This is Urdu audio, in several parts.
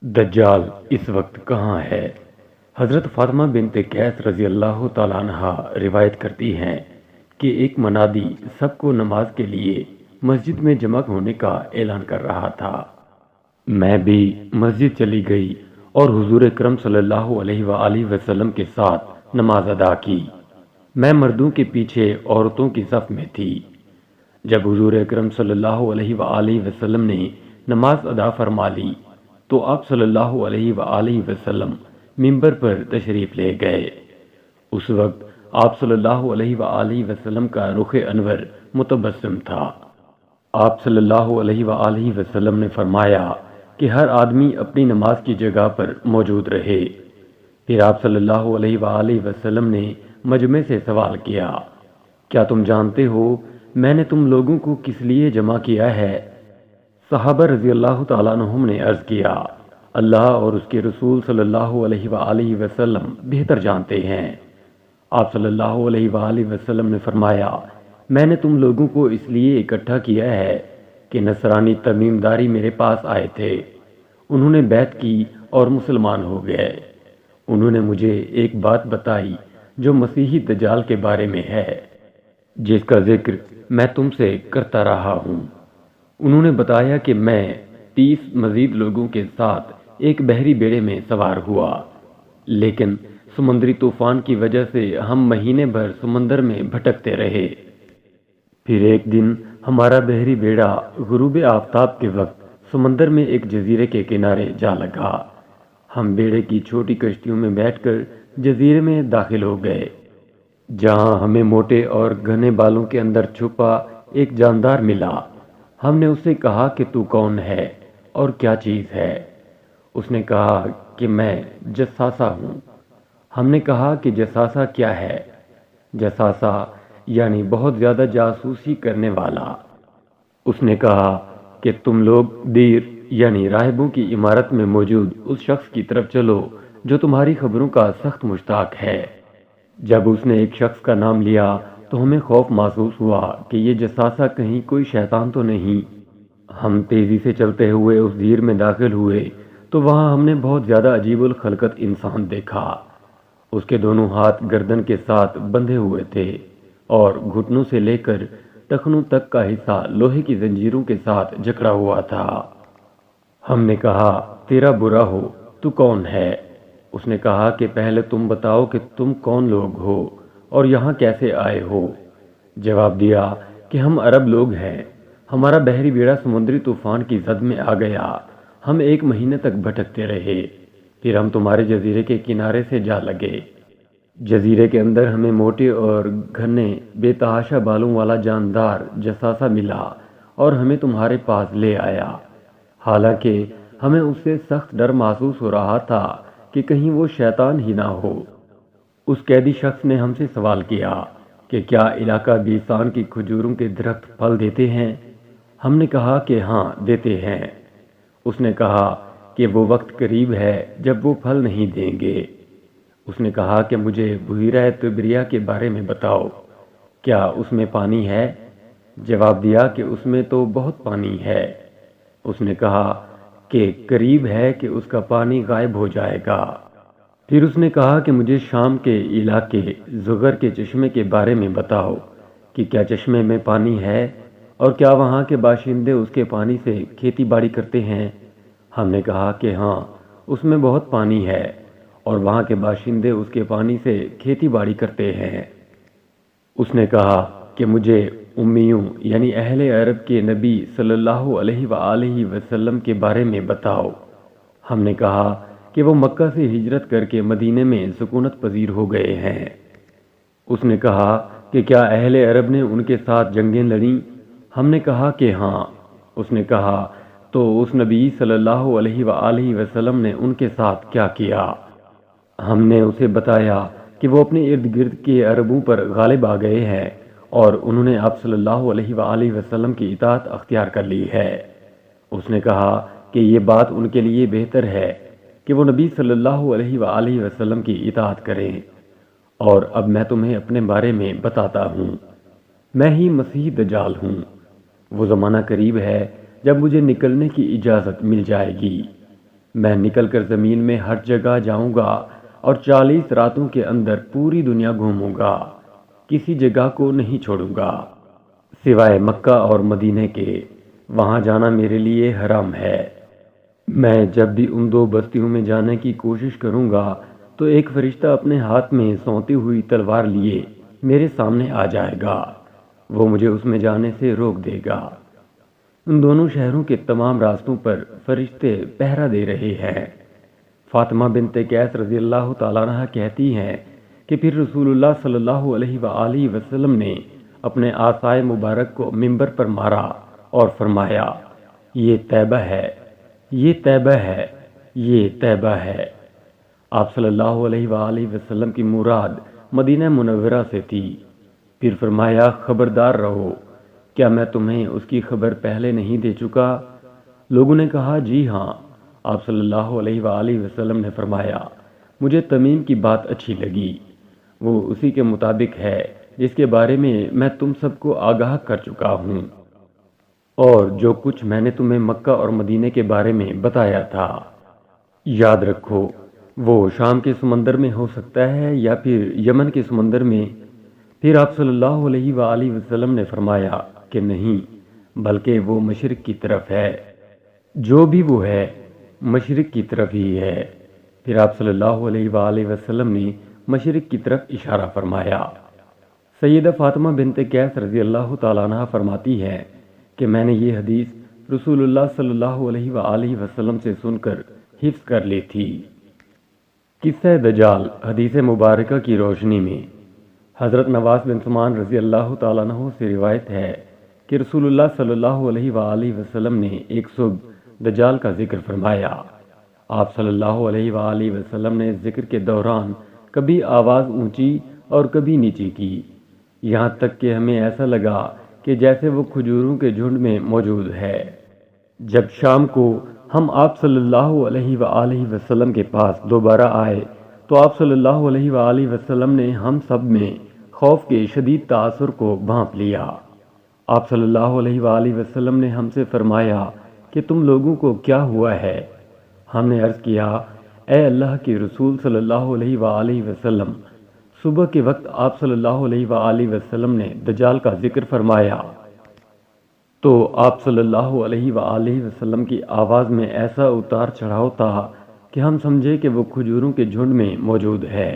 دجال اس وقت کہاں ہے؟ حضرت فاطمہ بنت قیس رضی اللہ تعالیٰ عنہا روایت کرتی ہیں کہ ایک منادی سب کو نماز کے لیے مسجد میں جمع ہونے کا اعلان کر رہا تھا۔ میں بھی مسجد چلی گئی اور حضور اکرم صلی اللہ علیہ وآلہ وسلم کے ساتھ نماز ادا کی۔ میں مردوں کے پیچھے عورتوں کی صف میں تھی۔ جب حضور اکرم صلی اللہ علیہ وآلہ وسلم نے نماز ادا فرما لی تو آپ صلی اللہ علیہ وآلہ وسلم منبر پر تشریف لے گئے۔ اس وقت آپ صلی اللہ علیہ وآلہ وسلم کا رخ انور متبسم تھا۔ آپ صلی اللہ علیہ وآلہ وسلم نے فرمایا کہ ہر آدمی اپنی نماز کی جگہ پر موجود رہے۔ پھر آپ صلی اللہ علیہ وآلہ وسلم نے مجمع سے سوال کیا، کیا تم جانتے ہو میں نے تم لوگوں کو کس لیے جمع کیا ہے؟ صحابہ رضی اللہ تعالیٰ عنہم نے عرض کیا، اللہ اور اس کے رسول صلی اللہ علیہ وآلہ وسلم بہتر جانتے ہیں۔ آپ صلی اللہ علیہ وآلہ وسلم نے فرمایا، میں نے تم لوگوں کو اس لیے اکٹھا کیا ہے کہ نصرانی تمیم داری میرے پاس آئے تھے، انہوں نے بیعت کی اور مسلمان ہو گئے۔ انہوں نے مجھے ایک بات بتائی جو مسیحی دجال کے بارے میں ہے، جس کا ذکر میں تم سے کرتا رہا ہوں۔ انہوں نے بتایا کہ میں 30 مزید لوگوں کے ساتھ ایک بحری بیڑے میں سوار ہوا، لیکن سمندری طوفان کی وجہ سے ہم مہینے بھر سمندر میں بھٹکتے رہے۔ پھر ایک دن ہمارا بحری بیڑا غروب آفتاب کے وقت سمندر میں ایک جزیرے کے کنارے جا لگا۔ ہم بیڑے کی چھوٹی کشتیوں میں بیٹھ کر جزیرے میں داخل ہو گئے، جہاں ہمیں موٹے اور گھنے بالوں کے اندر چھپا ایک جاندار ملا۔ ہم نے اسے کہا کہ تو کون ہے اور کیا چیز ہے؟ اس نے کہا کہ میں جساسہ ہوں۔ ہم نے کہا کہ جساسہ کیا ہے؟ جساسہ یعنی بہت زیادہ جاسوسی کرنے والا۔ اس نے کہا کہ تم لوگ دیر یعنی راہبوں کی عمارت میں موجود اس شخص کی طرف چلو جو تمہاری خبروں کا سخت مشتاق ہے۔ جب اس نے ایک شخص کا نام لیا تو ہمیں خوف محسوس ہوا کہ یہ جساسہ کہیں کوئی شیطان تو نہیں۔ ہم تیزی سے چلتے ہوئے اس دیر میں داخل ہوئے تو وہاں ہم نے بہت زیادہ عجیب الخلقت انسان دیکھا۔ اس کے دونوں ہاتھ گردن کے ساتھ بندھے ہوئے تھے اور گھٹنوں سے لے کر ٹخنوں تک کا حصہ لوہے کی زنجیروں کے ساتھ جکڑا ہوا تھا۔ ہم نے کہا، تیرا برا ہو، تو کون ہے؟ اس نے کہا کہ پہلے تم بتاؤ کہ تم کون لوگ ہو اور یہاں کیسے آئے ہو؟ جواب دیا کہ ہم عرب لوگ ہیں، ہمارا بحری بیڑا سمندری طوفان کی زد میں آ گیا، ہم 1 مہینے تک بھٹکتے رہے، پھر ہم تمہارے جزیرے کے کنارے سے جا لگے۔ جزیرے کے اندر ہمیں موٹے اور گھنے بے تحاشا بالوں والا جاندار جساسہ ملا اور ہمیں تمہارے پاس لے آیا، حالانکہ ہمیں اس سے سخت ڈر محسوس ہو رہا تھا کہ کہیں وہ شیطان ہی نہ ہو۔ اس قیدی شخص نے ہم سے سوال کیا کہ کیا علاقہ بیسان کی کھجوروں کے درخت پھل دیتے ہیں؟ ہم نے کہا کہ ہاں دیتے ہیں۔ اس نے کہا کہ وہ وقت قریب ہے جب وہ پھل نہیں دیں گے۔ اس نے کہا کہ مجھے بحیرہ طبریہ کے بارے میں بتاؤ، کیا اس میں پانی ہے؟ جواب دیا کہ اس میں تو بہت پانی ہے۔ اس نے کہا کہ قریب ہے کہ اس کا پانی غائب ہو جائے گا۔ پھر اس نے کہا کہ مجھے شام کے علاقے زغر کے چشمے کے بارے میں بتاؤ کہ کیا چشمے میں پانی ہے اور کیا وہاں کے باشندے اس کے پانی سے کھیتی باڑی کرتے ہیں؟ ہم نے کہا کہ ہاں، اس میں بہت پانی ہے اور وہاں کے باشندے اس کے پانی سے کھیتی باڑی کرتے ہیں۔ اس نے کہا کہ مجھے امیوں یعنی اہل عرب کے نبی صلی اللہ علیہ وآلہ وسلم کے بارے میں بتاؤ۔ ہم نے کہا کہ وہ مکہ سے ہجرت کر کے مدینے میں سکونت پذیر ہو گئے ہیں۔ اس نے کہا کہ کیا اہل عرب نے ان کے ساتھ جنگیں لڑیں؟ ہم نے کہا کہ ہاں۔ اس نے کہا تو اس نبی صلی اللہ علیہ وآلہ وسلم نے ان کے ساتھ کیا کیا؟ ہم نے اسے بتایا کہ وہ اپنے ارد گرد کے عربوں پر غالب آ گئے ہیں اور انہوں نے آپ صلی اللہ علیہ وآلہ وسلم کی اطاعت اختیار کر لی ہے۔ اس نے کہا کہ یہ بات ان کے لیے بہتر ہے کہ وہ نبی صلی اللہ علیہ وآلہ وسلم کی اطاعت کریں، اور اب میں تمہیں اپنے بارے میں بتاتا ہوں، میں ہی مسیح دجال ہوں۔ وہ زمانہ قریب ہے جب مجھے نکلنے کی اجازت مل جائے گی۔ میں نکل کر زمین میں ہر جگہ جاؤں گا اور 40 راتوں کے اندر پوری دنیا گھوموں گا، کسی جگہ کو نہیں چھوڑوں گا سوائے مکہ اور مدینے کے، وہاں جانا میرے لیے حرام ہے۔ میں جب بھی ان دو بستیوں میں جانے کی کوشش کروں گا تو ایک فرشتہ اپنے ہاتھ میں سونتی ہوئی تلوار لیے میرے سامنے آ جائے گا، وہ مجھے اس میں جانے سے روک دے گا۔ ان دونوں شہروں کے تمام راستوں پر فرشتے پہرا دے رہے ہیں۔ فاطمہ بنت قیس رضی اللہ تعالیٰ عنہ کہتی ہیں کہ پھر رسول اللہ صلی اللہ علیہ وآلہ وسلم نے اپنے عصائے مبارک کو منبر پر مارا اور فرمایا، یہ طیبہ ہے، یہ طیبہ ہے، یہ طیبہ ہے۔ آپ صلی اللہ علیہ وآلہ وسلم کی مراد مدینہ منورہ سے تھی۔ پھر فرمایا، خبردار رہو، کیا میں تمہیں اس کی خبر پہلے نہیں دے چکا؟ لوگوں نے کہا، جی ہاں۔ آپ صلی اللہ علیہ وآلہ وسلم نے فرمایا، مجھے تمیم کی بات اچھی لگی، وہ اسی کے مطابق ہے جس کے بارے میں تم سب کو آگاہ کر چکا ہوں، اور جو کچھ میں نے تمہیں مکہ اور مدینے کے بارے میں بتایا تھا۔ یاد رکھو، وہ شام کے سمندر میں ہو سکتا ہے یا پھر یمن کے سمندر میں۔ پھر آپ صلی اللہ علیہ وآلہ وسلم نے فرمایا کہ نہیں، بلکہ وہ مشرق کی طرف ہے، جو بھی وہ ہے مشرق کی طرف ہی ہے۔ پھر آپ صلی اللہ علیہ وآلہ وسلم نے مشرق کی طرف اشارہ فرمایا۔ سیدہ فاطمہ بنت قیس رضی اللہ تعالیٰ عنہ فرماتی ہے کہ میں نے یہ حدیث رسول اللہ صلی اللہ علیہ وآلہ وسلم سے سن کر حفظ کر لی تھی۔ قصہ دجال حدیث مبارکہ کی روشنی میں حضرت نواس بن سمان رضی اللہ تعالیٰ عنہ سے روایت ہے کہ رسول اللہ صلی اللہ علیہ وآلہ وسلم نے ایک صبح دجال کا ذکر فرمایا۔ آپ صلی اللہ علیہ وآلہ وسلم نے ذکر کے دوران کبھی آواز اونچی اور کبھی نیچی کی، یہاں تک کہ ہمیں ایسا لگا کہ جیسے وہ کھجوروں کے جھنڈ میں موجود ہے۔ جب شام کو ہم آپ صلی اللہ علیہ وآلہ وسلم کے پاس دوبارہ آئے تو آپ صلی اللہ علیہ وآلہ وسلم نے ہم سب میں خوف کے شدید تاثر کو بھانپ لیا۔ آپ صلی اللہ علیہ وآلہ وسلم نے ہم سے فرمایا کہ تم لوگوں کو کیا ہوا ہے؟ ہم نے عرض کیا، اے اللہ کے رسول صلی اللہ علیہ وآلہ وسلم، صبح کے وقت آپ صلی اللہ علیہ وآلہ وسلم نے دجال کا ذکر فرمایا تو آپ صلی اللہ علیہ وآلہ وسلم کی آواز میں ایسا اتار چڑھاؤ تھا کہ ہم سمجھے کہ وہ کھجوروں کے جھنڈ میں موجود ہے۔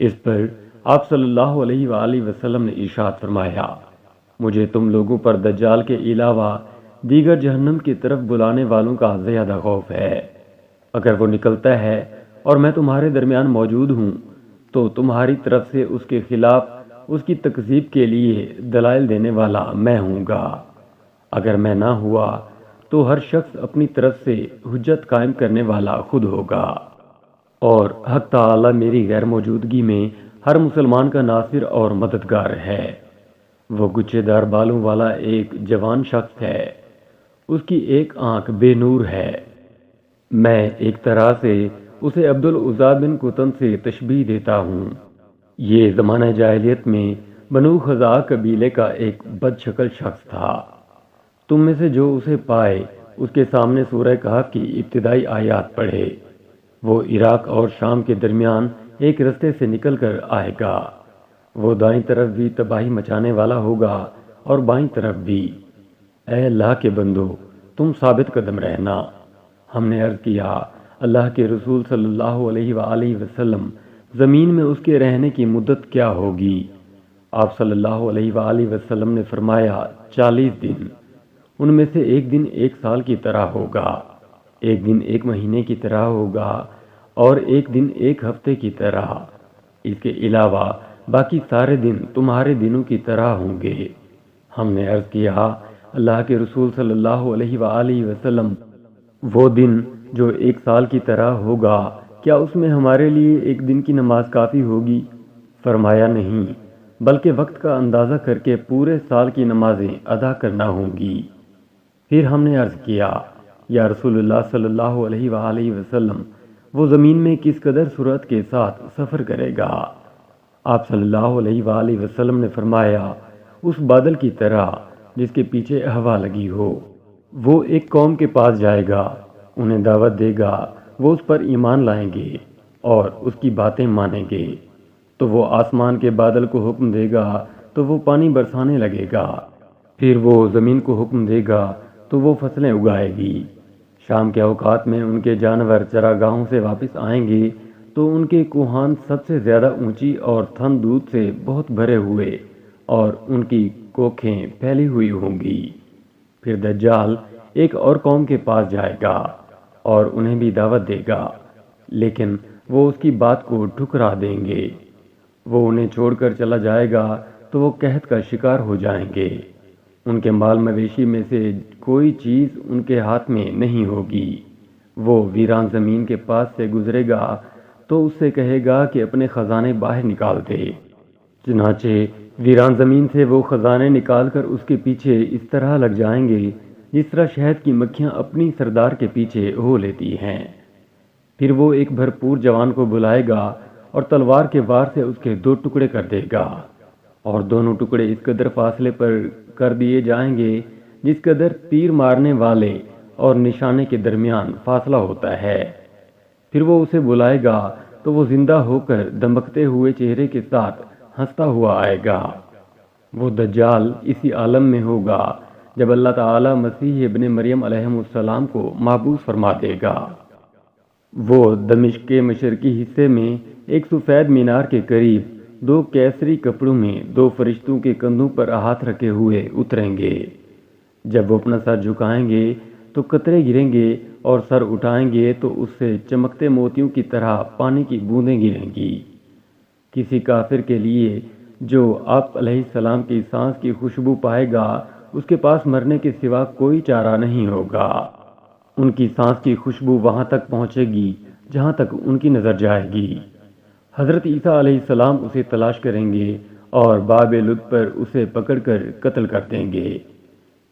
اس پر آپ صلی اللہ علیہ وآلہ وسلم نے ارشاد فرمایا، مجھے تم لوگوں پر دجال کے علاوہ دیگر جہنم کی طرف بلانے والوں کا زیادہ خوف ہے۔ اگر وہ نکلتا ہے اور میں تمہارے درمیان موجود ہوں تو تمہاری طرف سے اس کے خلاف اس کی تکذیب کے لیے دلائل دینے والا میں ہوں گا۔ اگر میں نہ ہوا تو ہر شخص اپنی طرف سے حجت قائم کرنے والا خود ہوگا، اور حق تعالی میری غیر موجودگی میں ہر مسلمان کا ناصر اور مددگار ہے۔ وہ گچھے دار بالوں والا ایک جوان شخص ہے، اس کی ایک آنکھ بے نور ہے۔ میں ایک طرح سے اسے عبدالعزیٰ بن قطن سے تشبیہ دیتا ہوں۔ یہ زمانہ جاہلیت میں بنو خزاعہ قبیلے کا ایک بد شکل شخص تھا۔ تم میں سے جو اسے پائے اس کے سامنے سورہ کہف کی ابتدائی آیات پڑھے۔ وہ عراق اور شام کے درمیان ایک رستے سے نکل کر آئے گا، وہ دائیں طرف بھی تباہی مچانے والا ہوگا اور بائیں طرف بھی۔ اے اللہ کے بندو، تم ثابت قدم رہنا۔ ہم نے عرض کیا، اللہ کے رسول صلی اللہ علیہ وآلہ وسلم، زمین میں اس کے رہنے کی مدت کیا ہوگی؟ آپ صلی اللہ علیہ وآلہ وسلم نے فرمایا، 40 دن۔ ان میں سے ایک دن ایک سال کی طرح ہوگا، ایک دن ایک مہینے کی طرح ہوگا، اور ایک دن ایک ہفتے کی طرح۔ اس کے علاوہ باقی سارے دن تمہارے دنوں کی طرح ہوں گے۔ ہم نے عرض کیا، اللہ کے رسول صلی اللہ علیہ وآلہ وسلم، وہ دن جو ایک سال کی طرح ہوگا، کیا اس میں ہمارے لیے ایک دن کی نماز کافی ہوگی؟ فرمایا نہیں، بلکہ وقت کا اندازہ کر کے پورے سال کی نمازیں ادا کرنا ہوں گی۔ پھر ہم نے عرض کیا، یا رسول اللہ صلی اللہ علیہ وآلہ وسلم، وہ زمین میں کس قدر سرعت کے ساتھ سفر کرے گا؟ آپ صلی اللہ علیہ وآلہ وسلم نے فرمایا، اس بادل کی طرح جس کے پیچھے ہوا لگی ہو۔ وہ ایک قوم کے پاس جائے گا، انہیں دعوت دے گا، وہ اس پر ایمان لائیں گے اور اس کی باتیں مانیں گے، تو وہ آسمان کے بادل کو حکم دے گا تو وہ پانی برسانے لگے گا، پھر وہ زمین کو حکم دے گا تو وہ فصلیں اگائے گی۔ شام کے اوقات میں ان کے جانور چراگاہوں سے واپس آئیں گے تو ان کے کوہان سب سے زیادہ اونچی اور تھن دودھ سے بہت بھرے ہوئے اور ان کی کوکھیں پھیلی ہوئی ہوں گی۔ پھر دجال ایک اور قوم کے پاس جائے گا اور انہیں بھی دعوت دے گا، لیکن وہ اس کی بات کو ٹھکرا دیں گے۔ وہ انہیں چھوڑ کر چلا جائے گا تو وہ قحط کا شکار ہو جائیں گے۔ ان کے مال مویشی میں سے کوئی چیز ان کے ہاتھ میں نہیں ہوگی۔ وہ ویران زمین کے پاس سے گزرے گا تو اس سے کہے گا کہ اپنے خزانے باہر نکال دے۔ چنانچہ ویران زمین سے وہ خزانے نکال کر اس کے پیچھے اس طرح لگ جائیں گے جس طرح شہد کی مکھیاں اپنی سردار کے پیچھے ہو لیتی ہیں۔ پھر وہ ایک بھرپور جوان کو بلائے گا اور تلوار کے وار سے اس کے 2 ٹکڑے کر دے گا، اور دونوں ٹکڑے اس قدر فاصلے پر کر دیے جائیں گے جس قدر تیر مارنے والے اور نشانے کے درمیان فاصلہ ہوتا ہے۔ پھر وہ اسے بلائے گا تو وہ زندہ ہو کر دمکتے ہوئے چہرے کے ساتھ ہنستا ہوا آئے گا۔ وہ دجال اسی عالم میں ہوگا جب اللہ تعالی مسیح ابن مریم علیہ السلام کو محبوس فرما دے گا۔ وہ دمشق کے مشرقی حصے میں ایک سفید مینار کے قریب 2 کیسری کپڑوں میں 2 فرشتوں کے کندھوں پر ہاتھ رکھے ہوئے اتریں گے۔ جب وہ اپنا سر جھکائیں گے تو قطرے گریں گے اور سر اٹھائیں گے تو اس سے چمکتے موتیوں کی طرح پانی کی بوندیں گریں گی۔ کسی کافر کے لیے جو آپ علیہ السلام کی سانس کی خوشبو پائے گا، اس کے پاس مرنے کے سوا کوئی چارہ نہیں ہوگا۔ ان کی سانس کی خوشبو وہاں تک پہنچے گی جہاں تک ان کی نظر جائے گی۔ حضرت عیسیٰ علیہ السلام اسے تلاش کریں گے اور باب لد پر اسے پکڑ کر قتل کر دیں گے۔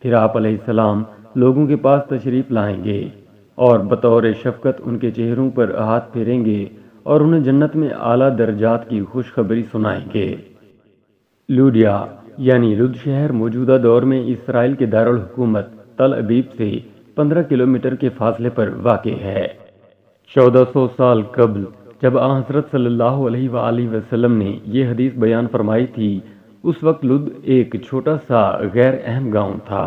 پھر آپ علیہ السلام لوگوں کے پاس تشریف لائیں گے اور بطور شفقت ان کے چہروں پر ہاتھ پھیریں گے اور انہیں جنت میں اعلیٰ درجات کی خوشخبری سنائیں گے۔ لوڈیا یعنی لد شہر موجودہ دور میں اسرائیل کے دارالحکومت تل ابیب سے 15 کلومیٹر کے فاصلے پر واقع ہے۔ 1400 سال قبل جب آن حضرت صلی اللہ علیہ وآلہ وسلم نے یہ حدیث بیان فرمائی تھی، اس وقت لد ایک چھوٹا سا غیر اہم گاؤں تھا۔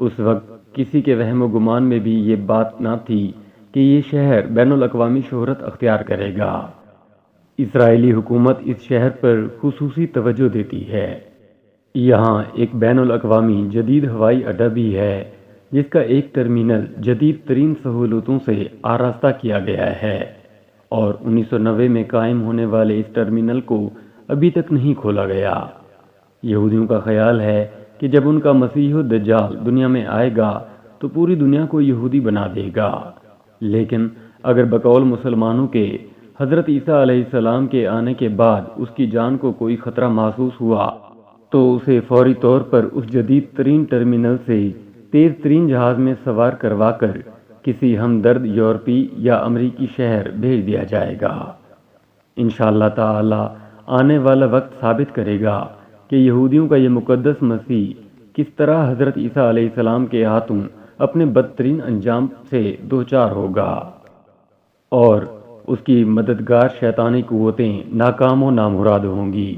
اس وقت کسی کے وہم و گمان میں بھی یہ بات نہ تھی کہ یہ شہر بین الاقوامی شہرت اختیار کرے گا۔ اسرائیلی حکومت اس شہر پر خصوصی توجہ دیتی ہے۔ یہاں ایک بین الاقوامی جدید ہوائی اڈا بھی ہے جس کا ایک ٹرمینل جدید ترین سہولتوں سے آراستہ کیا گیا ہے، اور 1990 میں قائم ہونے والے اس ٹرمینل کو ابھی تک نہیں کھولا گیا۔ یہودیوں کا خیال ہے کہ جب ان کا مسیح الدجال دنیا میں آئے گا تو پوری دنیا کو یہودی بنا دے گا، لیکن اگر بقول مسلمانوں کے حضرت عیسیٰ علیہ السلام کے آنے کے بعد اس کی جان کو کوئی خطرہ محسوس ہوا تو اسے فوری طور پر اس جدید ترین ٹرمینل سے تیز ترین جہاز میں سوار کروا کر کسی ہمدرد یورپی یا امریکی شہر بھیج دیا جائے گا۔ انشاءاللہ تعالی آنے والا وقت ثابت کرے گا کہ یہودیوں کا یہ مقدس مسیح کس طرح حضرت عیسیٰ علیہ السلام کے ہاتھوں اپنے بدترین انجام سے دوچار ہوگا، اور اس کی مددگار شیطانی قوتیں ناکام و نامراد ہوں گی۔